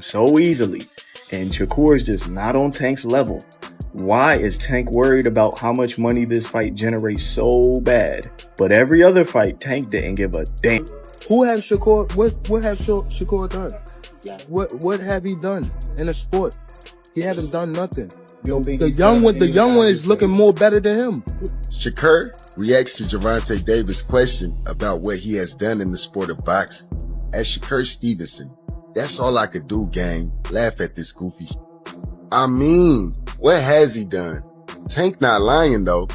so easily, and Shakur is just not on Tank's level. Why is Tank worried about how much money this fight generates so bad? But every other fight, Tank didn't give a damn. Who have Shakur? What have Shakur done? What have he done in a sport? He haven't done nothing. The young one is looking more better than him. Shakur reacts to Gervont Davis' question about what he has done in the sport of boxing. As Shakur Stevenson, that's all I could do, gang. Laugh at this goofy shit. I mean, what has he done? Tank not lying, though.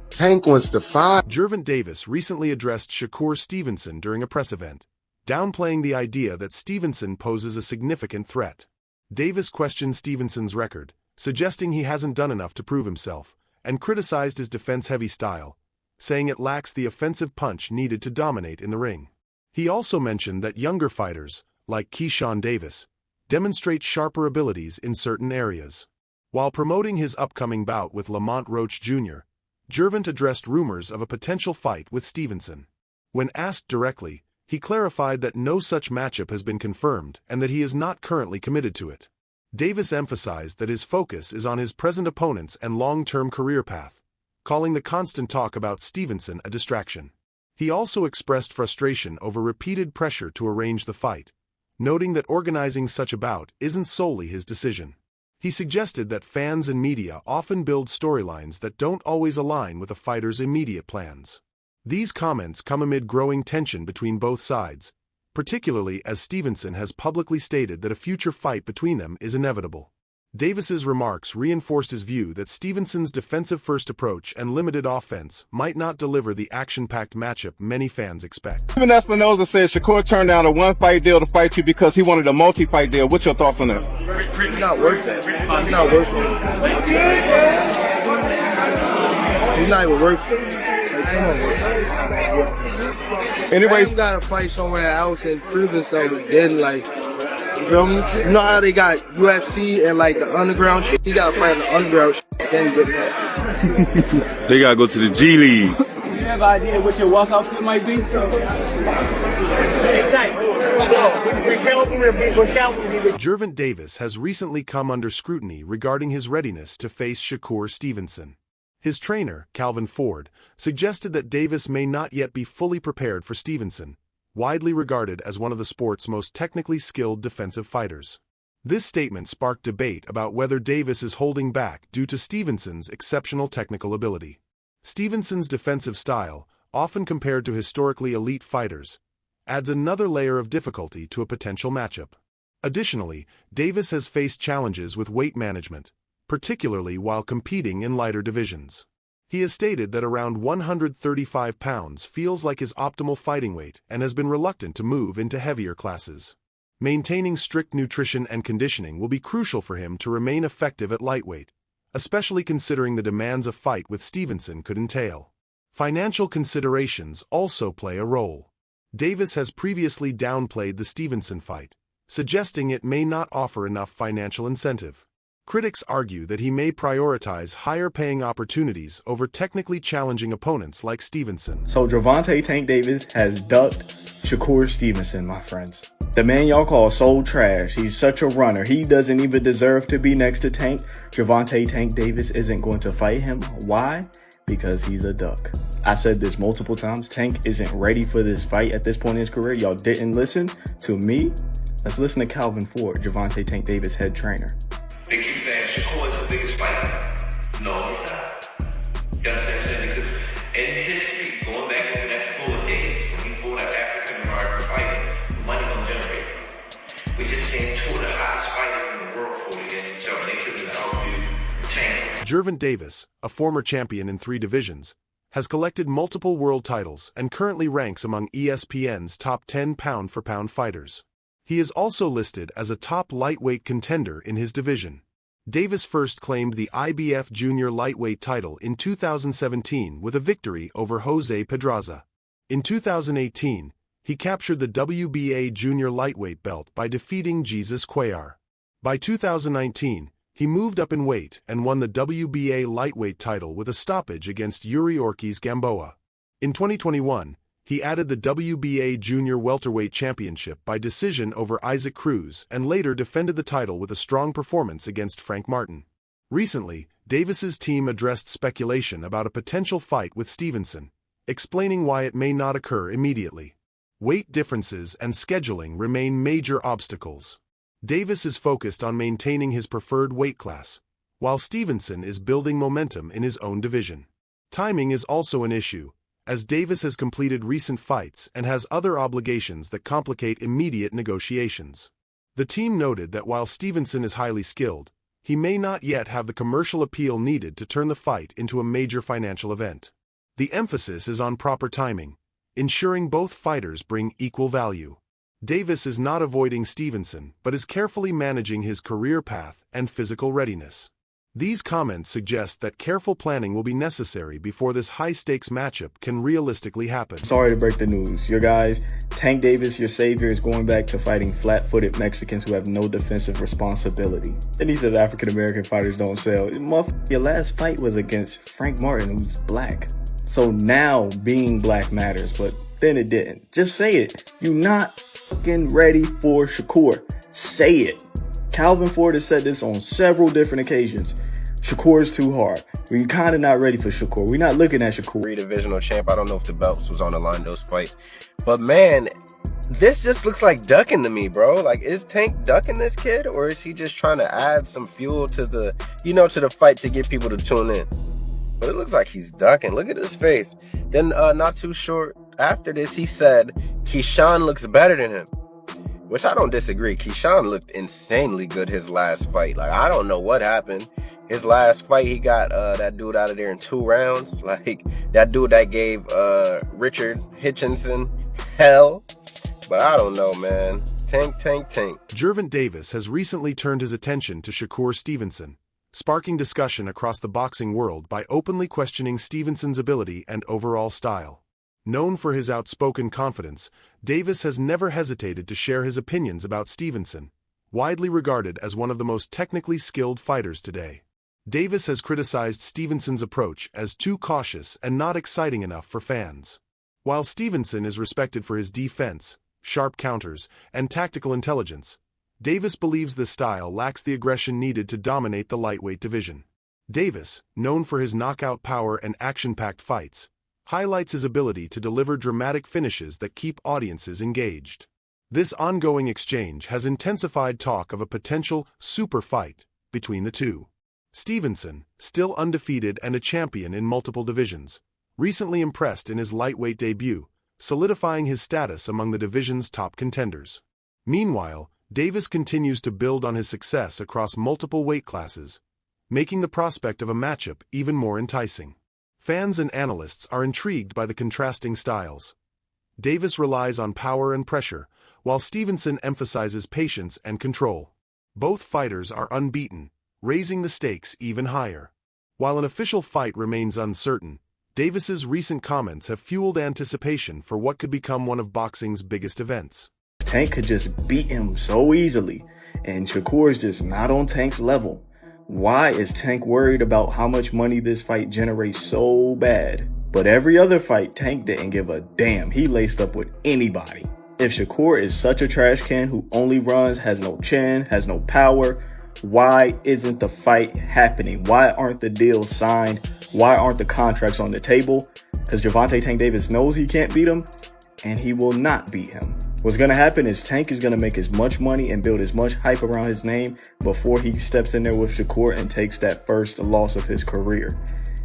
Tank wants to fight. Gervont Davis recently addressed Shakur Stevenson during a press event, downplaying the idea that Stevenson poses a significant threat. Davis questioned Stevenson's record, suggesting he hasn't done enough to prove himself, and criticized his defense-heavy style, saying it lacks the offensive punch needed to dominate in the ring. He also mentioned that younger fighters, like Gervont Davis, demonstrate sharper abilities in certain areas. While promoting his upcoming bout with Lamont Roach Jr., Gervont addressed rumors of a potential fight with Stevenson. When asked directly, he clarified that no such matchup has been confirmed and that he is not currently committed to it. Davis emphasized that his focus is on his present opponents and long-term career path, calling the constant talk about Stevenson a distraction. He also expressed frustration over repeated pressure to arrange the fight, noting that organizing such a bout isn't solely his decision. He suggested that fans and media often build storylines that don't always align with a fighter's immediate plans. These comments come amid growing tension between both sides, particularly as Stevenson has publicly stated that a future fight between them is inevitable. Davis's remarks reinforced his view that Stevenson's defensive-first approach and limited offense might not deliver the action-packed matchup many fans expect. Even Espinoza said Shakur turned down a one-fight deal to fight you because he wanted a multi-fight deal. What's your thoughts on that? He's not worth it. He's not worth it. He's not even worth it. Anyways, you gotta fight somewhere else and prove yourself. Then, like, you feel me? You know how they got UFC and like the underground shit? You gotta fight in the underground shit. Then you get that. They gotta go to the G League. You have an idea what your walkout fit might be? Gervont Davis has recently come under scrutiny regarding his readiness to face Shakur Stevenson. His trainer, Calvin Ford, suggested that Davis may not yet be fully prepared for Stevenson, widely regarded as one of the sport's most technically skilled defensive fighters. This statement sparked debate about whether Davis is holding back due to Stevenson's exceptional technical ability. Stevenson's defensive style, often compared to historically elite fighters, adds another layer of difficulty to a potential matchup. Additionally, Davis has faced challenges with weight management, particularly while competing in lighter divisions. He has stated that around 135 pounds feels like his optimal fighting weight and has been reluctant to move into heavier classes. Maintaining strict nutrition and conditioning will be crucial for him to remain effective at lightweight, especially considering the demands a fight with Stevenson could entail. Financial considerations also play a role. Davis has previously downplayed the Stevenson fight, suggesting it may not offer enough financial incentive. Critics argue that he may prioritize higher-paying opportunities over technically challenging opponents like Stevenson. So Gervont Tank Davis has ducked Shakur Stevenson, my friends. The man y'all call soul trash. He's such a runner. He doesn't even deserve to be next to Tank. Gervont Tank Davis isn't going to fight him. Why? Because he's a duck. I said this multiple times. Tank isn't ready for this fight at this point in his career. Y'all didn't listen to me. Let's listen to Calvin Ford, Gervont Tank Davis head trainer. They keep saying Shakur is the biggest fighter. No, he's not. You understand what I'm saying? Because in history, going back over that full days, when he fought an African-American fighter, money don't generate. We just seen two of the hottest fighters in the world fight against each other. They couldn't outdo Tank. Gervont Davis, a former champion in 3 divisions, has collected multiple world titles and currently ranks among ESPN's top 10 pound-for-pound fighters. He is also listed as a top lightweight contender in his division. Davis first claimed the IBF junior lightweight title in 2017 with a victory over Jose Pedraza. In 2018, he captured the WBA junior lightweight belt by defeating Jesus Cuellar. By 2019, he moved up in weight and won the WBA lightweight title with a stoppage against Yuri Ortiz Gamboa. In 2021, He added the WBA Junior Welterweight Championship by decision over Isaac Cruz and later defended the title with a strong performance against Frank Martin. Recently, Davis's team addressed speculation about a potential fight with Stevenson, explaining why it may not occur immediately. Weight differences and scheduling remain major obstacles. Davis is focused on maintaining his preferred weight class, while Stevenson is building momentum in his own division. Timing is also an issue, as Davis has completed recent fights and has other obligations that complicate immediate negotiations. The team noted that while Stevenson is highly skilled, he may not yet have the commercial appeal needed to turn the fight into a major financial event. The emphasis is on proper timing, ensuring both fighters bring equal value. Davis is not avoiding Stevenson but is carefully managing his career path and physical readiness. These comments suggest that careful planning will be necessary before this high-stakes matchup can realistically happen. Sorry to break the news. Your guys, Tank Davis, your savior, is going back to fighting flat-footed Mexicans who have no defensive responsibility. And he says African-American fighters don't sell. Your last fight was against Frank Martin, who's black. So now being black matters, but then it didn't. Just say it. You're not fucking ready for Shakur. Say it. Calvin Ford has said this on several different occasions. Shakur is too hard. We're kind of not ready for Shakur. We're not looking at Shakur. Divisional champ. I don't know if the belts was on the line those fight. But man, this just looks like ducking to me, bro. Like, is Tank ducking this kid, or is he just trying to add some fuel to the, to the fight to get people to tune in? But it looks like he's ducking. Look at his face. Then not too short after this, he said Keyshawn looks better than him. Which I don't disagree. Keyshawn looked insanely good his last fight. Like, I don't know what happened. His last fight, he got that dude out of there in 2 rounds. Like, that dude that gave Richard Hitchinson hell. But I don't know, man. Tank. Gervont Davis has recently turned his attention to Shakur Stevenson, sparking discussion across the boxing world by openly questioning Stevenson's ability and overall style. Known for his outspoken confidence, Davis has never hesitated to share his opinions about Stevenson, widely regarded as one of the most technically skilled fighters today. Davis has criticized Stevenson's approach as too cautious and not exciting enough for fans. While Stevenson is respected for his defense, sharp counters, and tactical intelligence, Davis believes this style lacks the aggression needed to dominate the lightweight division. Davis, known for his knockout power and action-packed fights, highlights his ability to deliver dramatic finishes that keep audiences engaged. This ongoing exchange has intensified talk of a potential super fight between the two. Stevenson, still undefeated and a champion in multiple divisions, recently impressed in his lightweight debut, solidifying his status among the division's top contenders. Meanwhile, Davis continues to build on his success across multiple weight classes, making the prospect of a matchup even more enticing. Fans and analysts are intrigued by the contrasting styles. Davis relies on power and pressure, while Stevenson emphasizes patience and control. Both fighters are unbeaten, raising the stakes even higher. While an official fight remains uncertain, Davis's recent comments have fueled anticipation for what could become one of boxing's biggest events. Tank could just beat him so easily, and Shakur is just not on Tank's level. Why is Tank worried about how much money this fight generates so bad? But every other fight, Tank didn't give a damn. He laced up with anybody. If Shakur is such a trash can who only runs, has no chin, has no power, why isn't the fight happening? Why aren't the deals signed? Why aren't the contracts on the table? Because Gervont Tank Davis knows he can't beat him, and he will not beat him. What's going to happen is Tank is going to make as much money and build as much hype around his name before he steps in there with Shakur and takes that first loss of his career.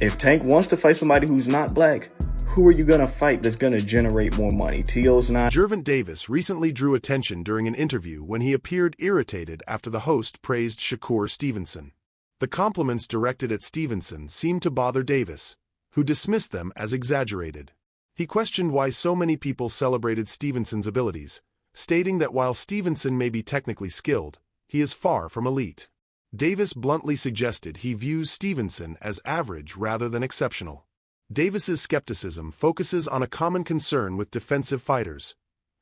If Tank wants to fight somebody who's not black, who are you going to fight that's going to generate more money? T.O.'s not. Gervont Davis recently drew attention during an interview when he appeared irritated after the host praised Shakur Stevenson. The compliments directed at Stevenson seemed to bother Davis, who dismissed them as exaggerated. He questioned why so many people celebrated Stevenson's abilities, stating that while Stevenson may be technically skilled, he is far from elite. Davis bluntly suggested he views Stevenson as average rather than exceptional. Davis's skepticism focuses on a common concern with defensive fighters: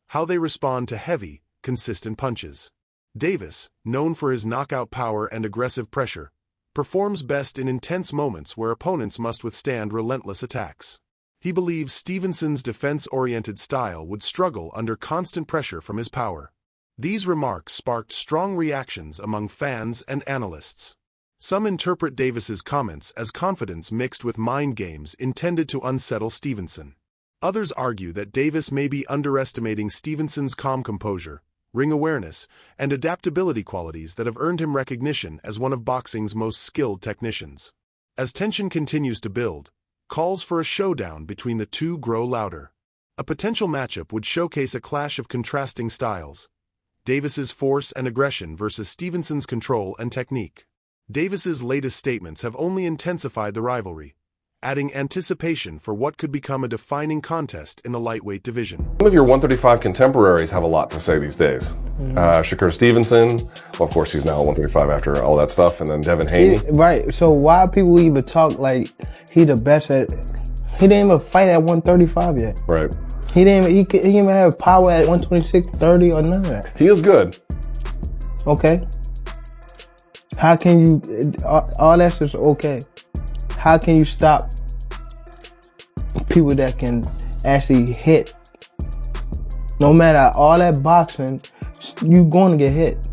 how they respond to heavy, consistent punches. Davis, known for his knockout power and aggressive pressure, performs best in intense moments where opponents must withstand relentless attacks. He believes Stevenson's defense-oriented style would struggle under constant pressure from his power. These remarks sparked strong reactions among fans and analysts. Some interpret Davis's comments as confidence mixed with mind games intended to unsettle Stevenson. Others argue that Davis may be underestimating Stevenson's calm composure, ring awareness, and adaptability qualities that have earned him recognition as one of boxing's most skilled technicians. As tension continues to build, calls for a showdown between the two grow louder. A potential matchup would showcase a clash of contrasting styles: Davis's force and aggression versus Stevenson's control and technique. Davis's latest statements have only intensified the rivalry, adding anticipation for what could become a defining contest in the lightweight division. Some of your 135 contemporaries have a lot to say these days. Shakur Stevenson, well, of course he's now at 135 after all that stuff, and then Devin Haney. Right, so why people even talk like he the best at, he didn't even fight at 135 yet. Right. He didn't even have power at 126, 30 or none of that. He is good. Okay. How can you, all that's just okay. How can you stop people that can actually hit? No matter all that boxing, you going to get hit.